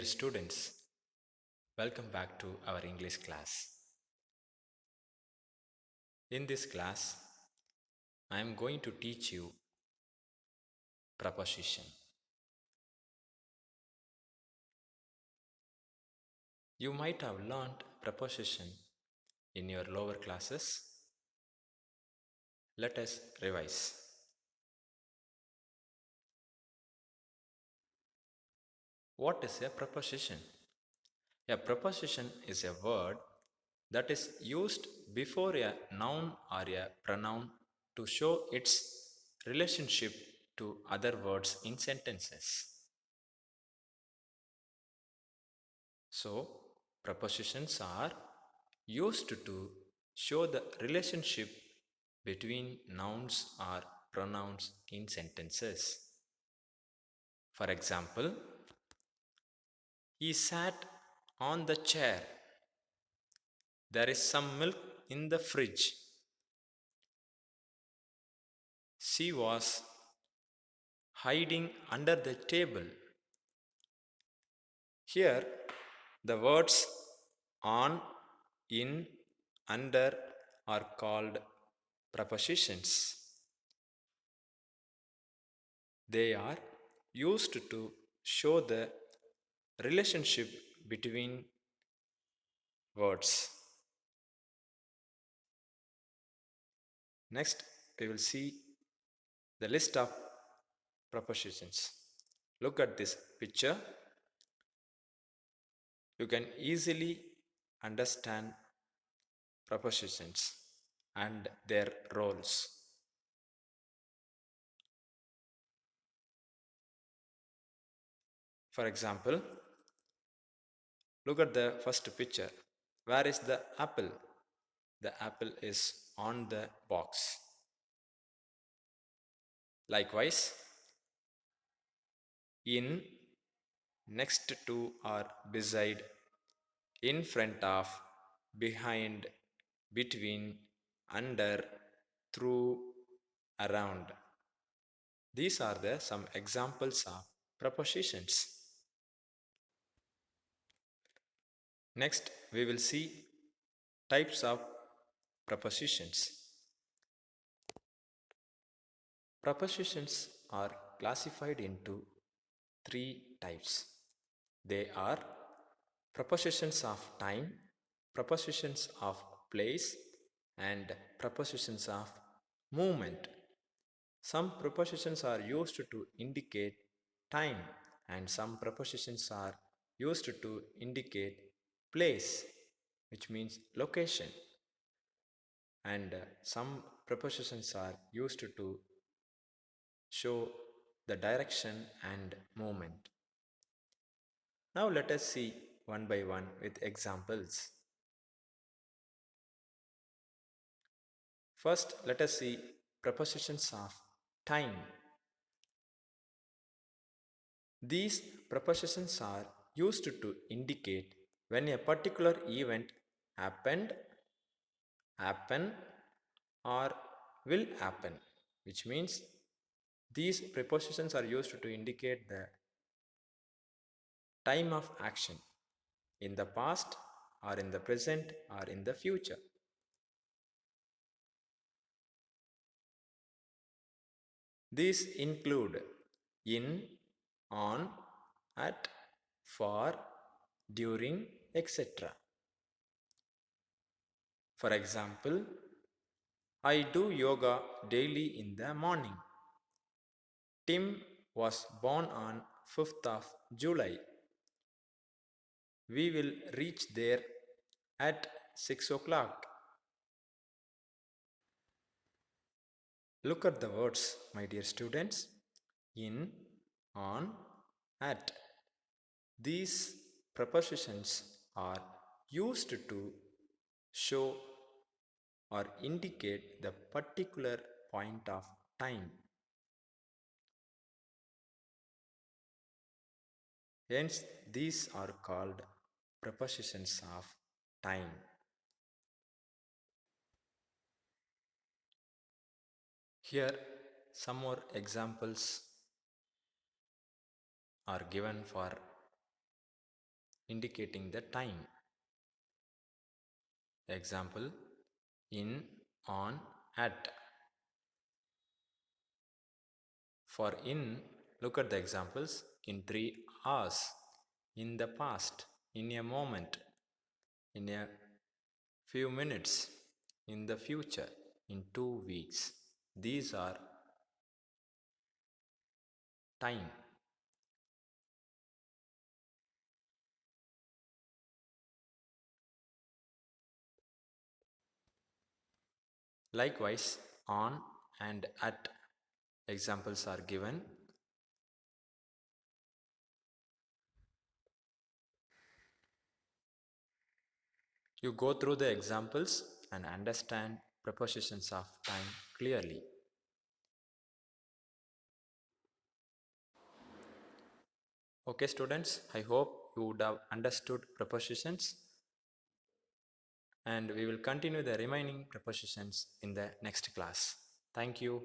students, welcome back to our English class. In this class, I am going to teach you preposition. You might have learned preposition in your lower classes. Let us revise. What is a preposition? A preposition is a word that is used before a noun or a pronoun to show its relationship to other words in sentences. So, prepositions are used to show the relationship between nouns or pronouns in sentences. For example, he sat on the chair. There is some milk in the fridge. She was hiding under the table. Here, the words on, in, under are called prepositions. They are used to show the relationship between words. Next, we will see the list of prepositions. Look at this picture. You can easily understand prepositions and their roles. For example, look at the first picture. Where is the apple? The apple is on the box. Likewise, in, next to or beside, in front of, behind, between, under, through, around. These are the some examples of prepositions. Next, we will see types of prepositions. Prepositions are classified into three types. They are prepositions of time, prepositions of place, and prepositions of movement. Some prepositions are used to indicate time, and some prepositions are used to indicate place, which means location, and some prepositions are used to show the direction and movement. Now let us see one by one with examples. First, let us see prepositions of time. These prepositions are used to indicate when a particular event happened, happen, or will happen, which means these prepositions are used to indicate the time of action in the past or in the present or in the future. These include in, on, at, for, during, etc. For example, I do yoga daily in the morning. Tim was born on 5th of July. We will reach there at 6 o'clock. Look at the words, my dear students. In, on, at. These prepositions are used to show or indicate the particular point of time. Hence, these are called prepositions of time. Here, some more examples are given for indicating the time. Example, in, on, at. For in, look at the examples. In 3 hours, in the past, in a moment, in a few minutes, in the future, in 2 weeks. These are time. Likewise, on and at examples are given. You go through the examples and understand prepositions of time clearly. Okay, students, I hope you would have understood prepositions, and we will continue the remaining prepositions in the next class. Thank you.